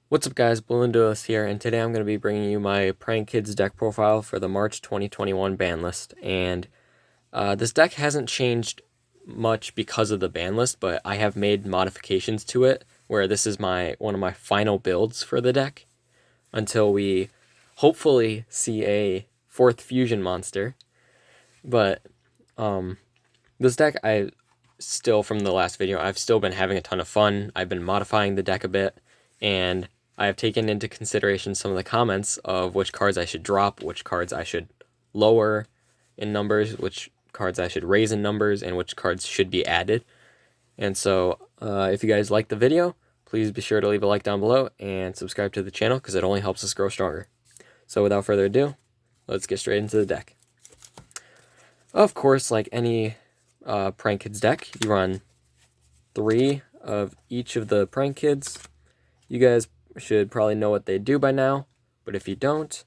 What's up guys, Balloonduelist here, and today I'm going to be bringing you my Prank Kids deck profile for the March 2021 ban list. And this deck hasn't changed much because of the ban list, but I have made modifications to it, where this is one of my final builds for the deck, until we hopefully see a 4th fusion monster. But this deck, from the last video, I've still been having a ton of fun. I've been modifying the deck a bit, and I have taken into consideration some of the comments of which cards I should drop, which cards I should lower in numbers, which cards I should raise in numbers, and which cards should be added. And so, if you guys like the video, please be sure to leave a like down below and subscribe to the channel because it only helps us grow stronger. So without further ado, let's get straight into the deck. Of course, like any Prank Kids deck, you run 3 of each of the Prank Kids. You guys should probably know what they do by now, but if you don't,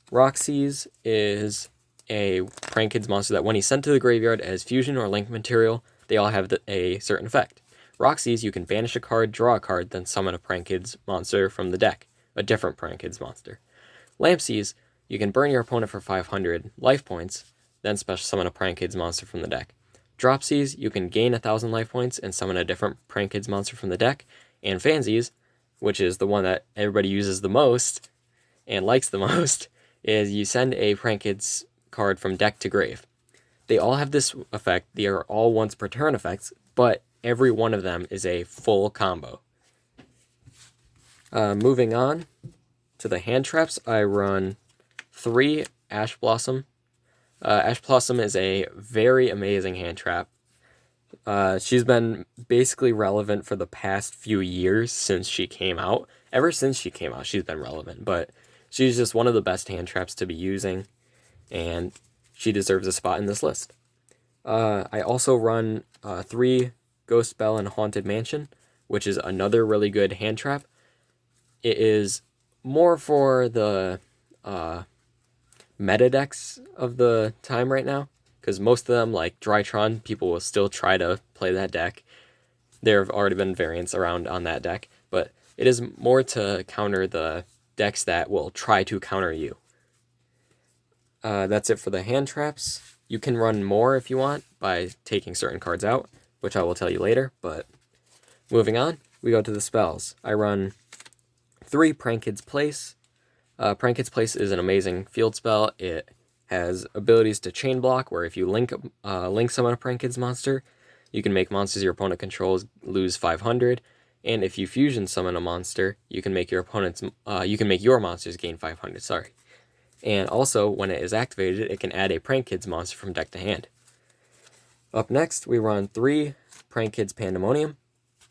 Roxy's is a Prank Kids monster that when he's sent to the graveyard as fusion or link material, they all have a certain effect. Roxy's, you can banish a card, draw a card, then summon a Prank Kids monster from the deck, a different Prank Kids monster. Lampsies, you can burn your opponent for 500 life points, then special summon a Prank Kids monster from the deck. Dropsies, you can gain 1,000 life points and summon a different Prank Kids monster from the deck. And Fansies, which is the one that everybody uses the most and likes the most, is you send a Prank Kids card from deck to grave. They all have this effect. They are all once per turn effects, but every one of them is a full combo. Moving on to the hand traps, I run 3 Ash Blossom. Ash Blossom is a very amazing hand trap. She's been basically relevant for the past few years since she came out. Ever since she came out, she's been relevant, but she's just one of the best hand traps to be using, and she deserves a spot in this list. I also run 3 Ghost Bell and Haunted Mansion, which is another really good hand trap. It is more for the meta decks of the time right now, because most of them, like Drytron, people will still try to play that deck. There have already been variants around on that deck, but it is more to counter the decks that will try to counter you. That's it for the hand traps. You can run more if you want by taking certain cards out, which I will tell you later, but moving on, we go to the spells. I run 3 Prank Kids Place. Prank Kids Place is an amazing field spell. It has abilities to chain block, where if you link summon a Prank Kids monster, you can make monsters your opponent controls lose 500, and if you fusion summon a monster, you can make your monsters gain 500. Sorry. And also, when it is activated, it can add a Prank Kids monster from deck to hand. Up next, we run 3 Prank Kids Pandemonium.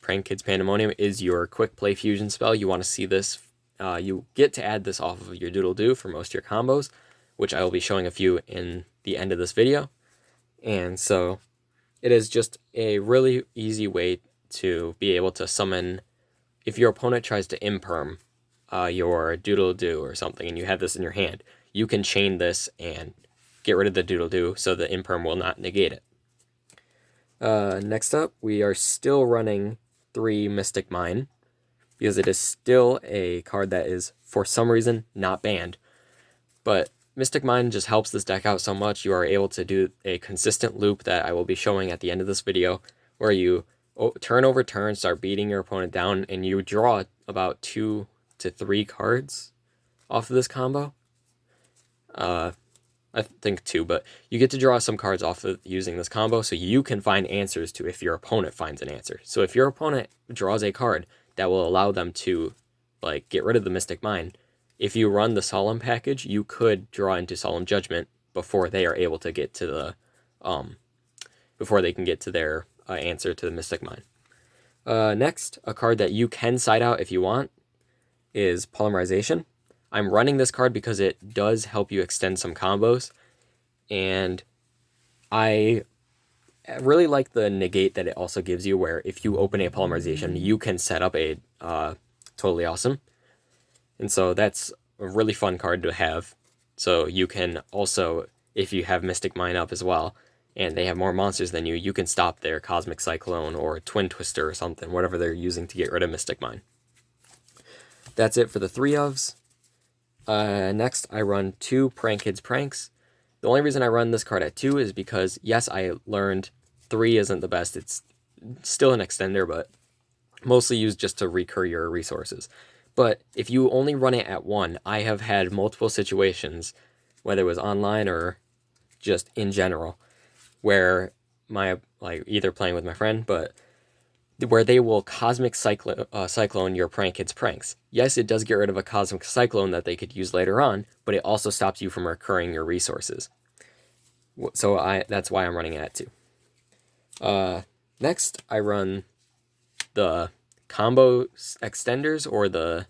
Prank Kids Pandemonium is your quick play fusion spell. You want to see this. You get to add this off of your Doodle Doo for most of your combos, which I will be showing a few in the end of this video. And so it is just a really easy way to be able to summon, if your opponent tries to imperm your Doodle Doo or something, and you have this in your hand, you can chain this and get rid of the Doodle Doo so the imperm will not negate it. Next up, we are still running 3 Mystic Mine, because it is still a card that is, for some reason, not banned. But Mystic Mine just helps this deck out so much. You are able to do a consistent loop that I will be showing at the end of this video, where you turn over turn, start beating your opponent down, and you draw about 2 to 3 cards off of this combo. I think 2, but you get to draw some cards off of using this combo, so you can find answers to if your opponent finds an answer. So if your opponent draws a card that will allow them to get rid of the Mystic Mine, if you run the Solemn package, you could draw into Solemn Judgment before they are able to get to the before they can get to their answer to the Mystic Mine. Next, a card that you can side out if you want is Polymerization. I'm running this card because it does help you extend some combos, and I really like the negate that it also gives you, where if you open a Polymerization, you can set up a Totally Awesome. And so that's a really fun card to have. So you can also, if you have Mystic Mine up as well, and they have more monsters than you, you can stop their Cosmic Cyclone or Twin Twister or something, whatever they're using to get rid of Mystic Mine. That's it for the 3-ofs. Next, I run 2 Prank Kids Pranks. The only reason I run this card at 2 is because, yes, I learned 3 isn't the best. It's still an extender, but mostly used just to recur your resources. But if you only run it at 1, I have had multiple situations, whether it was online or just in general, where either playing with my friend, but where they will Cosmic Cyclone your Prank Kids Pranks. Yes, it does get rid of a Cosmic Cyclone that they could use later on, but it also stops you from recurring your resources. So that's why I'm running it at 2. Next, I run the combo extenders, or the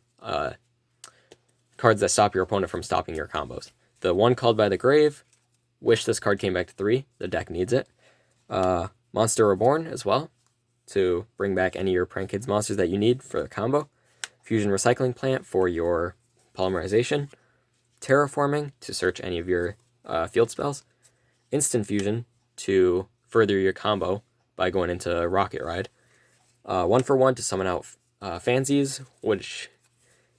cards that stop your opponent from stopping your combos. The one called by the grave, wish this card came back to 3. The deck needs it. Monster Reborn as well, to bring back any of your Prank Kids monsters that you need for the combo. Fusion Recycling Plant for your polymerization. Terraforming to search any of your field spells. Instant Fusion to further your combo by going into Rocket Ride. 1-for-1 to summon out Fansies, which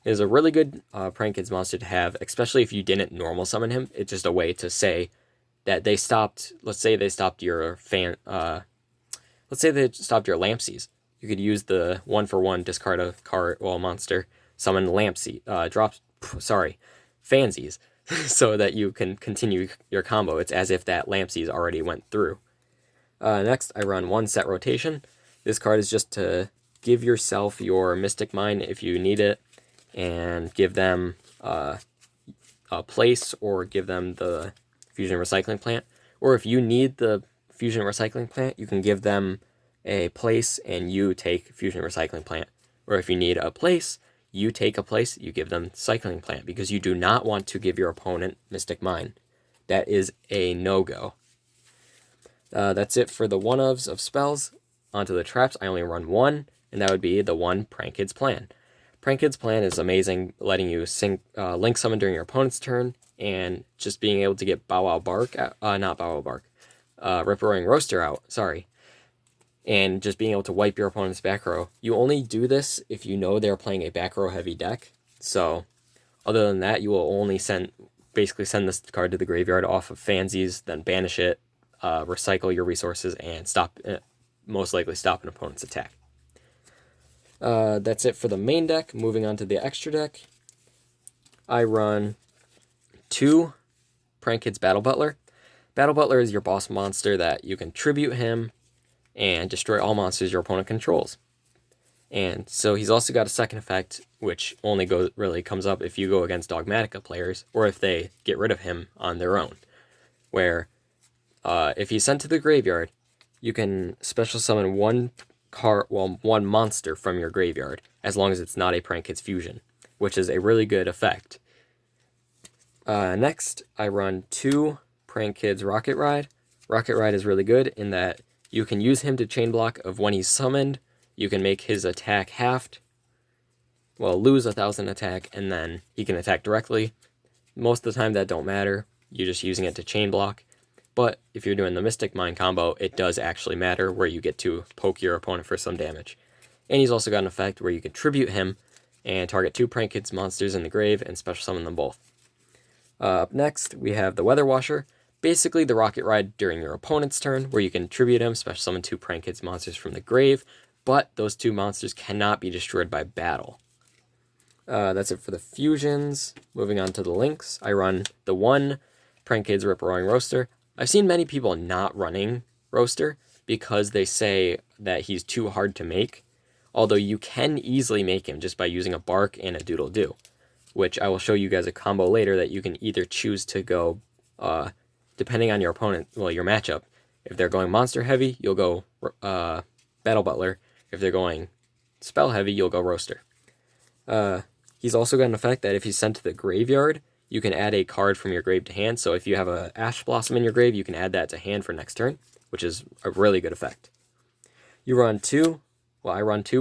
is a really good Prank Kids monster to have, especially if you didn't normal summon him. It's just a way to say that they stopped, let's say they stopped your let's say they stopped your Lampsies. You could use the 1-for-1, discard a card, monster, summon Fansies, so that you can continue your combo. It's as if that Lampsies already went through. Next, I run 1 Set Rotation. This card is just to give yourself your Mystic Mine if you need it, and give them a place, or give them the Fusion Recycling Plant. Or if you need the Fusion Recycling Plant, you can give them a place and you take Fusion Recycling Plant. Or if you need a place, you take a place, you give them Cycling Plant, because you do not want to give your opponent Mystic Mine. That is a no-go. That's it for the 1-ofs of spells. Onto the traps, I only run 1, and that would be the 1 Prank Kids Plan. Prank Kids Plan is amazing, letting you Link Summon during your opponent's turn, and just being able to get Rip-Roaring Roaster out, and just being able to wipe your opponent's back row. You only do this if you know they're playing a back row heavy deck, so other than that, you will only send this card to the graveyard off of Fansies, then banish it, recycle your resources, and most likely stop an opponent's attack. That's it for the main deck. Moving on to the extra deck, I run 2 Prank Kids Battle Butler. Battle Butler is your boss monster that you can tribute him and destroy all monsters your opponent controls. And so he's also got a second effect, which only comes up if you go against Dogmatica players, or if they get rid of him on their own. Where if he's sent to the graveyard, you can special summon one monster from your graveyard, as long as it's not a Prank Kids Fusion, which is a really good effect. Next, I run 2 Prank Kids Rocket Ride. Rocket Ride is really good in that you can use him to chain block of when he's summoned. You can make his attack halved, lose 1,000 attack, and then he can attack directly. Most of the time that don't matter. You're just using it to chain block. But if you're doing the Mystic Mine combo, it does actually matter, where you get to poke your opponent for some damage. And he's also got an effect where you can tribute him and target 2 Prank Kids monsters in the grave and special summon them both. Up next, we have the Weather Washer. Basically the Rocket Ride during your opponent's turn, where you can tribute him, special summon 2 Prank Kids monsters from the grave, but those 2 monsters cannot be destroyed by battle. That's it for the fusions. Moving on to the links, I run the 1 Prank Kids Rip-Roaring Roaster. I've seen many people not running Roaster because they say that he's too hard to make, although you can easily make him just by using a Bark and a Doodle-Doo, which I will show you guys a combo later that you can either choose to go, depending on your opponent, your matchup. If they're going monster heavy, you'll go Battle Butler. If they're going spell heavy, you'll go Roaster. He's also got an effect that if he's sent to the graveyard, you can add a card from your grave to hand. So if you have a Ash Blossom in your grave, you can add that to hand for next turn, which is a really good effect. I run 2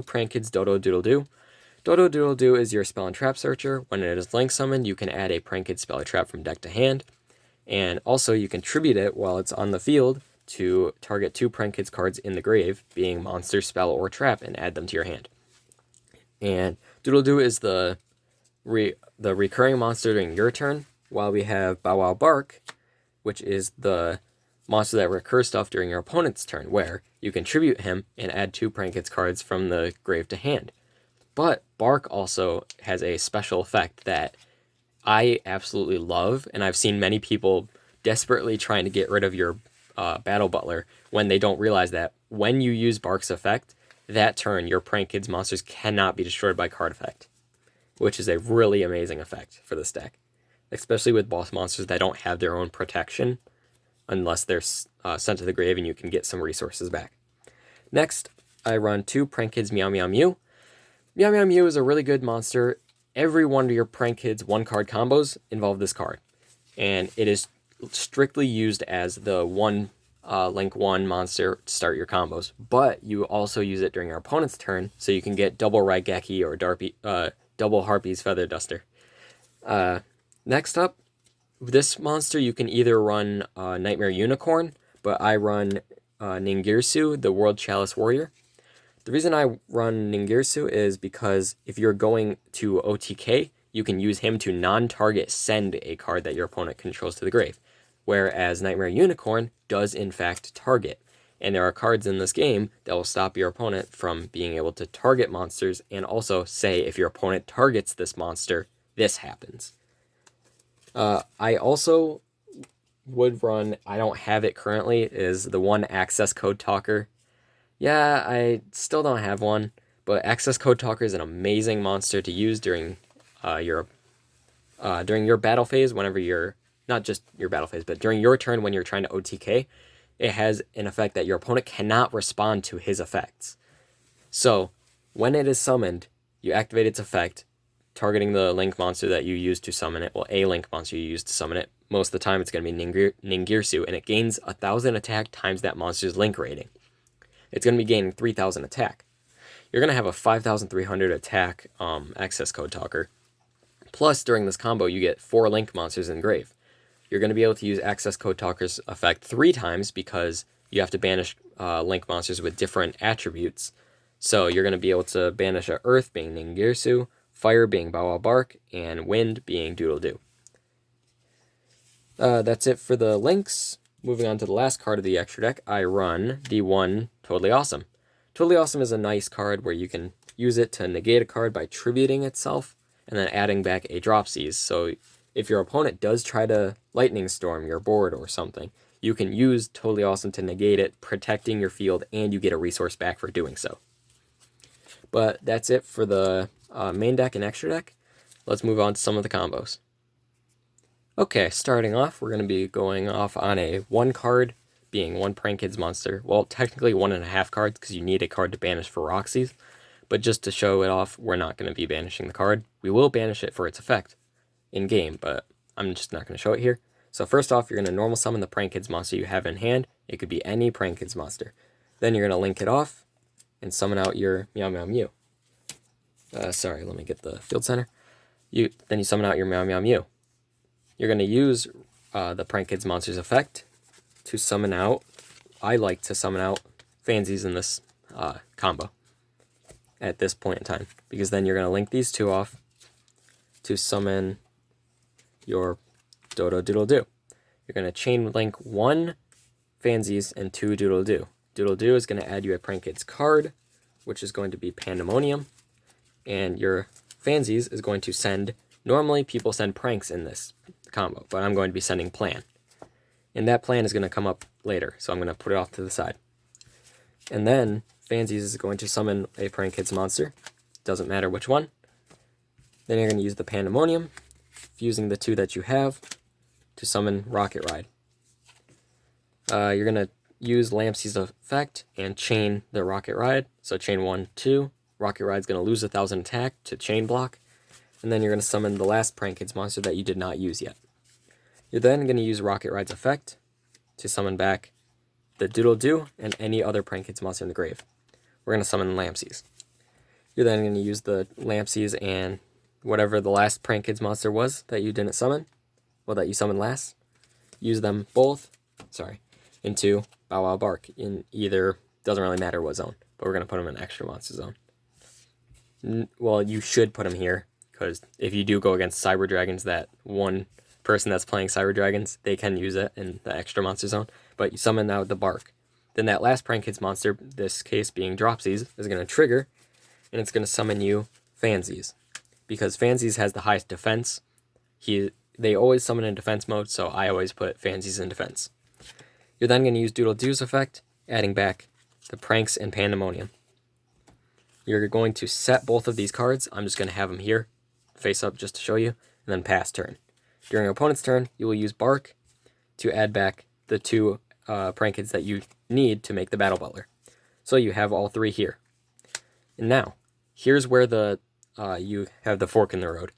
Prank Kids Dodo Doodle Doo. Dodo Doodle Doo is your spell and trap searcher. When it is link summoned, you can add a Prank Kids spell or trap from deck to hand. And also you can tribute it while it's on the field to target 2 Prank Kids cards in the grave, being monster, spell, or trap, and add them to your hand. And Doodle Doo is the the recurring monster during your turn, while we have Bow Wow Bark, which is the monster that recurs stuff during your opponent's turn, where you can tribute him and add 2 Prank Kids cards from the grave to hand. But Bark also has a special effect that I absolutely love, and I've seen many people desperately trying to get rid of your Battle Butler when they don't realize that when you use Bark's effect, that turn your Prank Kids monsters cannot be destroyed by card effect, which is a really amazing effect for this deck, especially with boss monsters that don't have their own protection unless they're sent to the grave and you can get some resources back. Next, I run 2 Prank Kids Meow Meow Mew. Meow Meow Mew is a really good monster. Every one of your Prank Kids 1-card combos involve this card, and it is strictly used as the link 1 monster to start your combos, but you also use it during your opponent's turn, so you can get double Raigeki or double Harpy's Feather Duster. Next up, this monster you can either run Nightmare Unicorn, but I run Ningirsu, the World Chalice Warrior. The reason I run Ningirsu is because if you're going to OTK, you can use him to non-target send a card that your opponent controls to the grave, whereas Nightmare Unicorn does in fact target. And there are cards in this game that will stop your opponent from being able to target monsters, and also say if your opponent targets this monster, this happens. I also would run, I don't have it currently, is the 1 Access Code Talker. Yeah, I still don't have one, but Access Code Talker is an amazing monster to use during your battle phase, whenever you're, not just your battle phase, but during your turn when you're trying to OTK. It has an effect that your opponent cannot respond to his effects. So, when it is summoned, you activate its effect, targeting the link monster that you use to summon it, well, a link monster you use to summon it. Most of the time it's going to be Ningirsu, and it gains 1,000 attack times that monster's link rating. It's going to be gaining 3,000 attack. You're going to have a 5,300 attack Access Code Talker. Plus, during this combo, you get 4 link monsters in grave. You're going to be able to use Access Code Talker's effect 3 times because you have to banish link monsters with different attributes. So you're going to be able to banish a Earth being Ningirsu, Fire being Bow Wow Bark, and Wind being Doodle Doo. That's it for the links. Moving on to the last card of the extra deck, I run D1 Totally Awesome. Totally Awesome is a nice card where you can use it to negate a card by tributing itself and then adding back a Dropsies. So if your opponent does try to Lightning Storm your board or something, you can use Totally Awesome to negate it, protecting your field, and you get a resource back for doing so. But that's it for the main deck and extra deck. Let's move on to some of the combos. Okay, starting off, we're going to be going off on a 1 card, being 1 Prank Kids monster. Well, technically 1.5 cards, because you need a card to banish for Roxy's. But just to show it off, we're not going to be banishing the card. We will banish it for its effect in-game, but I'm just not going to show it here. So first off, you're going to normal summon the Prank Kids monster you have in hand. It could be any Prank Kids monster. Then you're going to link it off and summon out your Meow Meow Mew. Sorry, let me get the field center. Then you summon out your Meow Meow Mew. You're going to use the Prank Kids monster's effect to summon out. I like to summon out Fansies in this combo at this point in time, because then you're going to link these 2 off to summon your Dodo Doodle Doo. You're going to chain link 1 Fansies and 2 Doodle Doo. Doodle Doo is going to add you a Prank Kids card, which is going to be Pandemonium, and your Fansies is going to send, normally people send pranks in this combo, but I'm going to be sending Plan. And that Plan is going to come up later, so I'm going to put it off to the side. And then Fansies is going to summon a Prank Kids monster, doesn't matter which one. Then you're going to use the Pandemonium, fusing the 2 that you have to summon Rocket Ride. You're going to use Lampsey's effect and chain the Rocket Ride. So chain 1, 2. Rocket Ride's going to lose 1,000 attack to chain block. And then you're going to summon the last Prank Kids monster that you did not use yet. You're then going to use Rocket Ride's effect to summon back the Doodle Doo and any other Prank Kids monster in the grave. We're going to summon Lampsey's. You're then going to use the Lampsey's and whatever the last Prank Kids monster was that you didn't summon, well, that you summoned last, use them both, into Bow Wow Bark in either, doesn't really matter what zone, but we're going to put them in extra monster zone. Well, you should put them here, because if you do go against Cyber Dragons, that one person that's playing Cyber Dragons, they can use it in the extra monster zone. But you summon out the Bark. Then that last Prank Kids monster, this case being Dropsies, is going to trigger, and it's going to summon you Fansies. Because Fansies has the highest defense, they always summon in defense mode, so I always put Fansies in defense. You're then going to use Doodle Doo's effect, adding back the Pranks and Pandemonium. You're going to set both of these cards. I'm just going to have them here, face up just to show you, and then pass turn. During your opponent's turn, you will use Bark to add back the two Prank Kids that you need to make the Battle Butler. So you have all three here. And now, here's where you have the fork in the road.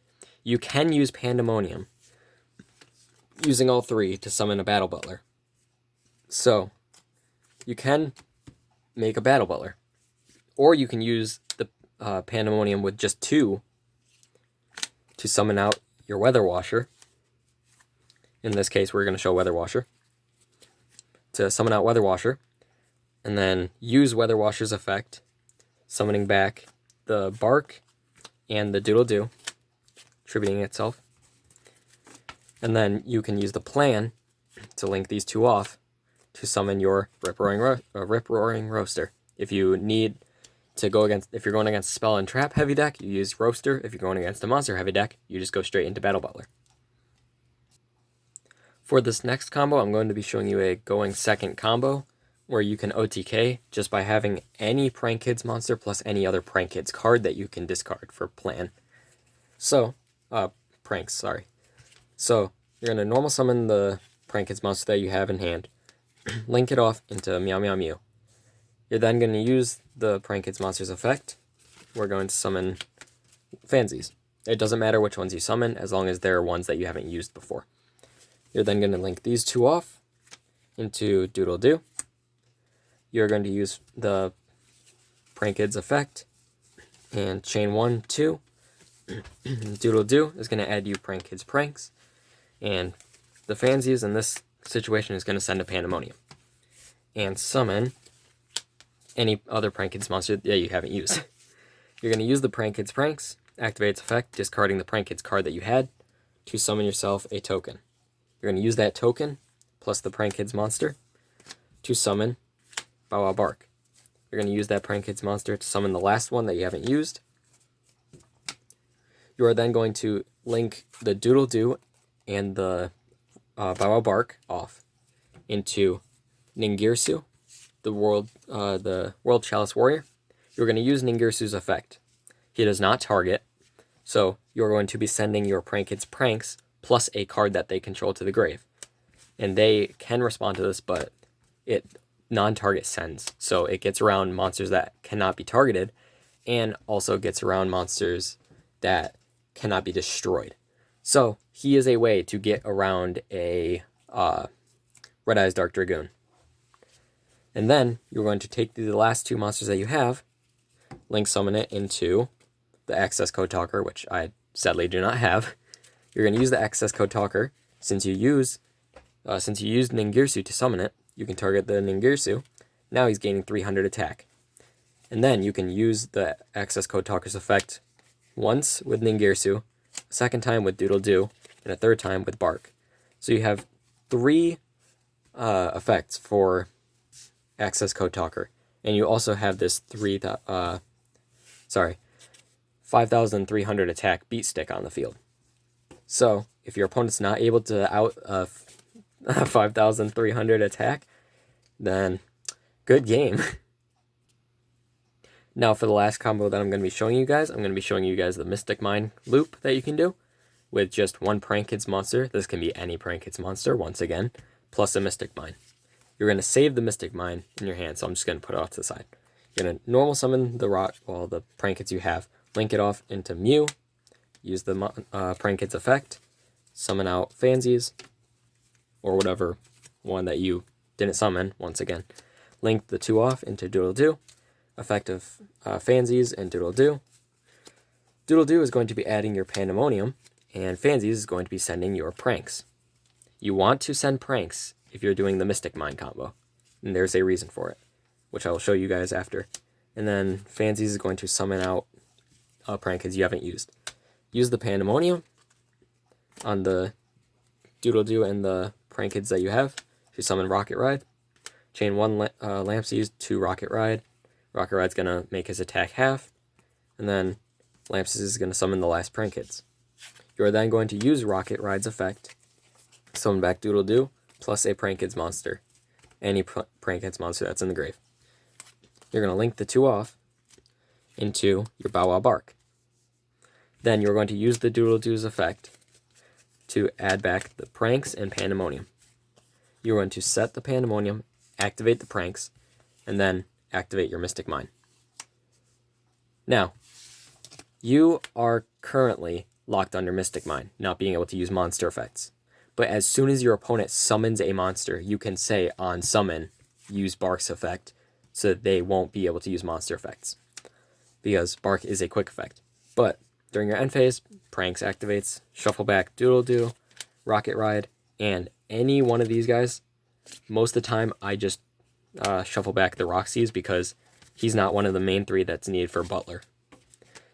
You can use Pandemonium, using all three to summon a Battle Butler. So, you can make a Battle Butler. Or you can use the Pandemonium with just two to summon out your Weather Washer. In this case, we're going to show Weather Washer. To summon out Weather Washer, and then use Weather Washer's effect, summoning back the Bark and the Doodle Doo, attributing itself. And then you can use the plan to link these two off to summon your Rip-Roaring Roaster. If you need to go against, if you're going against Spell and Trap heavy deck, you use Roaster. If you're going against a Monster heavy deck, you just go straight into Battle Butler. For this next combo, I'm going to be showing you a going second combo, where you can OTK just by having any Prank Kids monster plus any other Prank Kids card that you can discard for plan. So, pranks, sorry. So, you're going to normal summon the Prank Kids monster that you have in hand, link it off into Meow Meow Mew. You're then going to use the Prank Kids monster's effect. We're going to summon Fansies. It doesn't matter which ones you summon, as long as they're ones that you haven't used before. You're then going to link these two off into Doodle Doo. You're going to use the Prank Kids effect and chain 1, 2. Doodle Doo is going to add you Prank Kids pranks, and the Fansies in this situation is going to send a Pandemonium and summon any other Prank Kids monster that you haven't used. You're going to use the Prank Kids pranks, activate its effect, discarding the Prank Kids card that you had to summon yourself a token. You're going to use that token plus the Prank Kids monster to summon Bow Wow Bark. You're going to use that Prank Kids monster to summon the last one that you haven't used. You are then going to link the Doodle Doo and the Bow Wow Bark off into Ningirsu, the World Chalice Warrior. You're going to use Ningirsu's effect. He does not target, so you're going to be sending your Prank Kids pranks plus a card that they control to the grave. And they can respond to this, but it non-target sends. So it gets around monsters that cannot be targeted, and also gets around monsters that cannot be destroyed. So he is a way to get around a Red Eyes Dark Dragoon. And then you're going to take the last two monsters that you have, link summon it into the Access Code Talker, which I sadly do not have. You're going to use the Access Code Talker. Since you used Ningirsu to summon it, you can target the Ningirsu. Now he's gaining 300 attack. And then you can use the Access Code Talker's effect once with Ningirsu, a second time with Doodle Doo, and a third time with Bark. So you have three effects for Access Code Talker. And you also have this 5,300 attack beat stick on the field. So, if your opponent's not able to out 5,300 attack, then good game. Now, for the last combo that I'm going to be showing you guys, I'm going to be showing you guys the Mystic Mine loop that you can do with just one Prank Kids monster. This can be any Prank Kids monster, once again, plus a Mystic Mine. You're going to save the Mystic Mine in your hand, so I'm just going to put it off to the side. You're going to normal summon the Prank Kids you have, link it off into Mew, use the Prank Kids effect, summon out Fansies, or whatever one that you didn't summon, once again. Link the two off into Doodle Doo, effect of Fansies and Doodle Doo. Doodle Doo is going to be adding your Pandemonium, and Fansies is going to be sending your pranks. You want to send pranks if you're doing the Mystic Mine combo, and there's a reason for it, which I will show you guys after. And then Fansies is going to summon out Prank Kids you haven't used. use the Pandemonium on the Doodle-Doo and the Prank Kids that you have. You summon Rocket Ride. Chain 1 Lampsies to Rocket Ride. Rocket Ride's going to make his attack half. And then Lampsies is going to summon the last Prank Kids. You are then going to use Rocket Ride's effect. Summon back Doodle-Doo plus a Prank Kids monster. Any Prank Kids monster that's in the grave. You're going to link the 2 off into your Bow Wow Bark. Then you're going to use the Doodle-Doo's effect to add back the Pranks and Pandemonium. You're going to set the Pandemonium, activate the Pranks, and then activate your Mystic Mine. Now, you are currently locked under Mystic Mine, not being able to use monster effects. But as soon as your opponent summons a monster, you can say on summon, use Bark's effect, so that they won't be able to use monster effects. Because Bark is a quick effect. But during your end phase, Pranks activates, shuffle back Doodle-Doo, Rocket Ride, and any one of these guys. Most of the time, I just shuffle back the Roxy's because he's not one of the main 3 that's needed for Butler.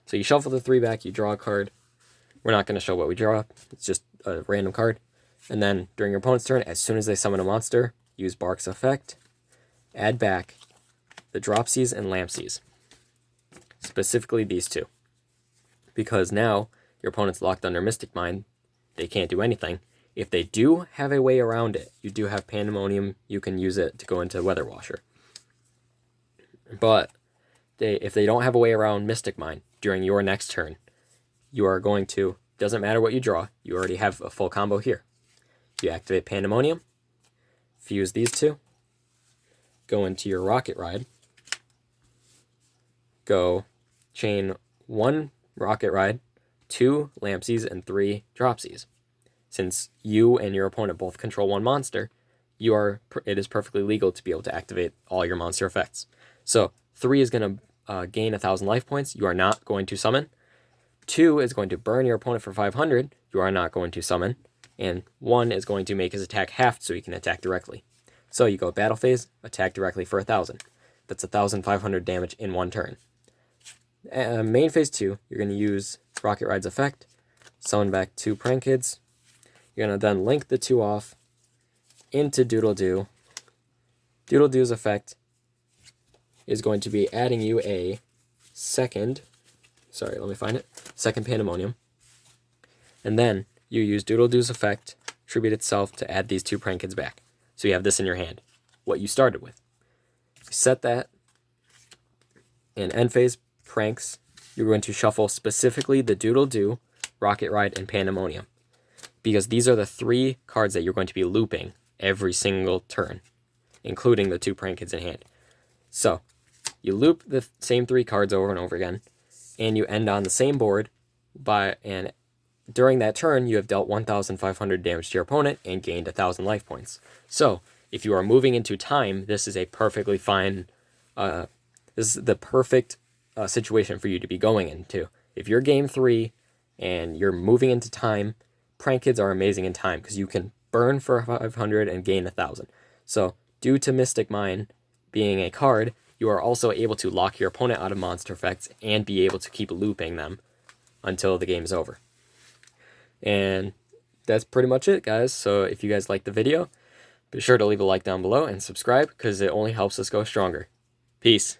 So you shuffle the 3 back, you draw a card. We're not going to show what we draw. It's just a random card. And then during your opponent's turn, as soon as they summon a monster, use Bark's effect, add back the Dropsies and Lampsies. Specifically these 2. Because now your opponent's locked under Mystic Mine. They can't do anything. If they do have a way around it, you do have Pandemonium, you can use it to go into Weather Washer. But if they don't have a way around Mystic Mine during your next turn, you are going to, doesn't matter what you draw, you already have a full combo here. You activate Pandemonium, fuse these 2, go into your Rocket Ride, go chain 1 Rocket Ride, 2 Lampsies, and 3 Dropsies. Since you and your opponent both control 1 monster, it is perfectly legal to be able to activate all your monster effects. So 3 is going to gain 1,000 life points. You are not going to summon. 2 is going to burn your opponent for 500. You are not going to summon. And 1 is going to make his attack halved so he can attack directly. So you go battle phase, attack directly for 1,000. That's 1,500 damage in 1 turn. Main phase 2, you're going to use Rocket Ride's effect, summon back 2 Prank Kids. You're going to then link the 2 off into Doodle-Doo. Doodle-Doo's effect is going to be adding you a second Pandemonium. And then you use Doodle-Doo's effect, tribute itself to add these 2 Prank Kids back. So you have this in your hand, what you started with. You set that. In end phase Pranks, you're going to shuffle specifically the Doodle-Doo, Rocket Ride, and Pandemonium. Because these are the 3 cards that you're going to be looping every single turn, including the 2 Prank Kids in hand. So, you loop the same 3 cards over and over again, and you end on the same board, and during that turn, you have dealt 1,500 damage to your opponent and gained 1,000 life points. So, if you are moving into time, this is a perfectly fine, this is the perfect situation for you to be going into. If you're game 3 and you're moving into time, Prank Kids are amazing in time because you can burn for 500 and gain 1,000. So, due to Mystic Mine being a card, you are also able to lock your opponent out of monster effects and be able to keep looping them until the game is over. And that's pretty much it, guys. So, if you guys liked the video, be sure to leave a like down below and subscribe because it only helps us go stronger. Peace.